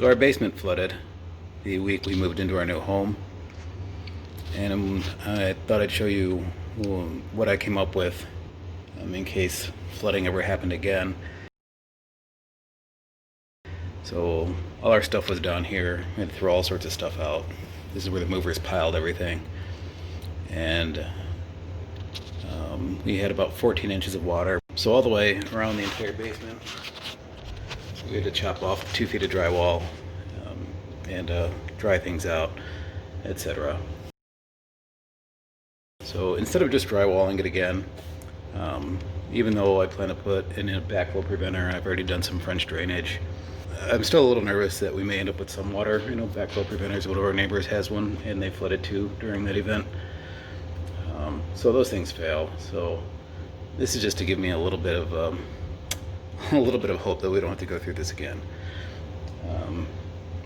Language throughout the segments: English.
So our basement flooded the week we moved into our new home, and I thought I'd show you what I came up with in case flooding ever happened again. So all our stuff was down here. We had to throw all sorts of stuff out. This is where the movers piled everything, and we had about 14 inches of water. So all the way around the entire basement, we had to chop off 2 feet of drywall and dry things out, etc. So instead of just drywalling it again, even though I plan to put in a backflow preventer, I've already done some French drainage. I'm still a little nervous that we may end up with some water. You know, backflow preventers, one of our neighbors has one, and they flooded too during that event. So those things fail. So this is just to give me a little bit of hope that we don't have to go through this again.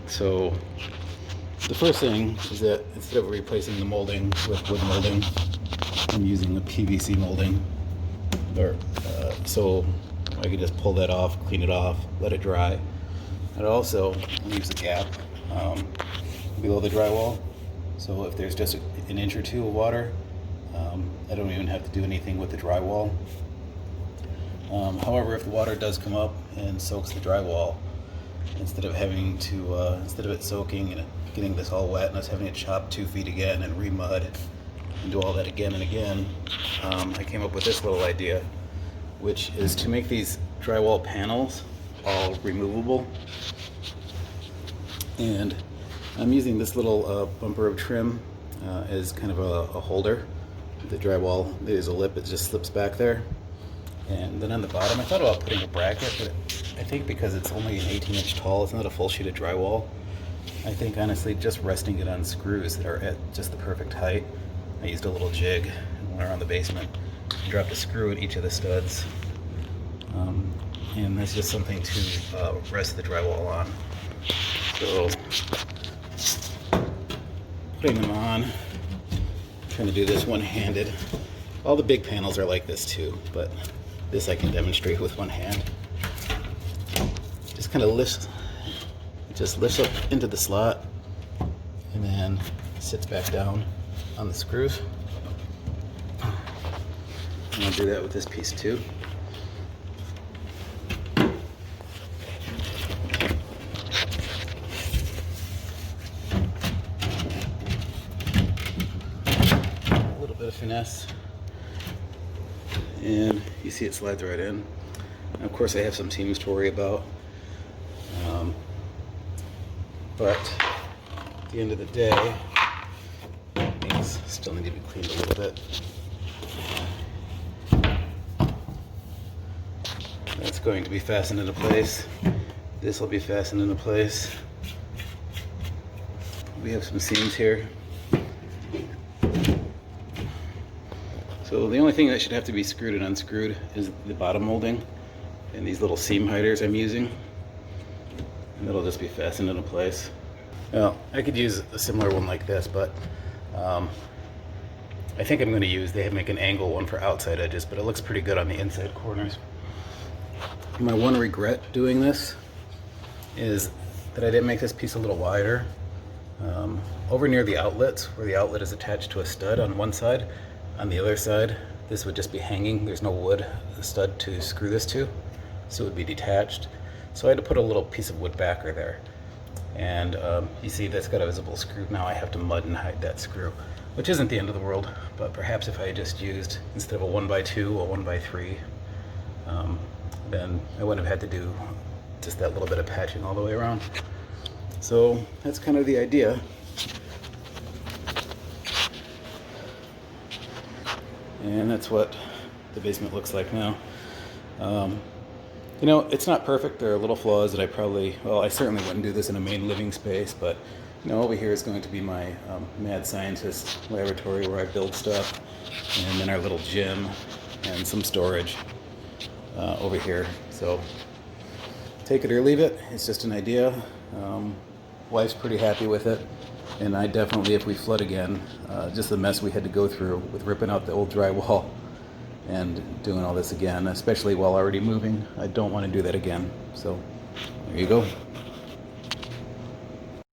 So the first thing is that instead of replacing the molding with wood molding, I'm using a PVC molding. So I can just pull that off, clean it off, let it dry. And also leaves a gap below the drywall. So if there's just an inch or two of water, I don't even have to do anything with the drywall. However, if the water does come up and soaks the drywall, instead of it soaking and getting this all wet and us having to chop 2 feet again and re-mud and do all that again and again, I came up with this little idea, which is to make these drywall panels all removable. And I'm using this little bumper of trim as kind of a holder. The drywall, there's a lip, it just slips back there. And then on the bottom, I thought about putting a bracket, but I think because it's only an 18-inch tall, it's not a full sheet of drywall. I think honestly just resting it on screws that are at just the perfect height. I used a little jig and went around the basement and dropped a screw in each of the studs. And that's just something to rest the drywall on. So putting them on, trying to do this one-handed. All the big panels are like this too, but this I can demonstrate with one hand. Just kind of lifts up into the slot and then sits back down on the screws. And I'll do that with this piece too. A little bit of finesse. And you see it slides right in. And of course I have some seams to worry about. But at the end of the day, things still need to be cleaned a little bit. That's going to be fastened into place. This will be fastened into place. We have some seams here. So the only thing that should have to be screwed and unscrewed is the bottom molding and these little seam hiders I'm using. And it'll just be fastened into place. Well, I could use a similar one like this, but I think I'm going to use, they make an angle one for outside edges, but it looks pretty good on the inside corners. My one regret doing this is that I didn't make this piece a little wider. Over near the outlets, where the outlet is attached to a stud on one side, on the other side, this would just be hanging. There's no wood stud to screw this to, so it would be detached. So I had to put a little piece of wood backer there. And you see that's got a visible screw. Now I have to mud and hide that screw, which isn't the end of the world, but perhaps if I had just used, instead of a 1x2, a 1x3, then I wouldn't have had to do just that little bit of patching all the way around. So that's kind of the idea. And that's what the basement looks like now. You know, it's not perfect. There are little flaws that I certainly wouldn't do this in a main living space, but you know, over here is going to be my mad scientist laboratory where I build stuff, and then our little gym and some storage over here. So take it or leave it. It's just an idea. Wife's pretty happy with it, and I definitely, if we flood again, just the mess we had to go through with ripping out the old drywall and doing all this again, especially while already moving, I don't want to do that again. So there you go.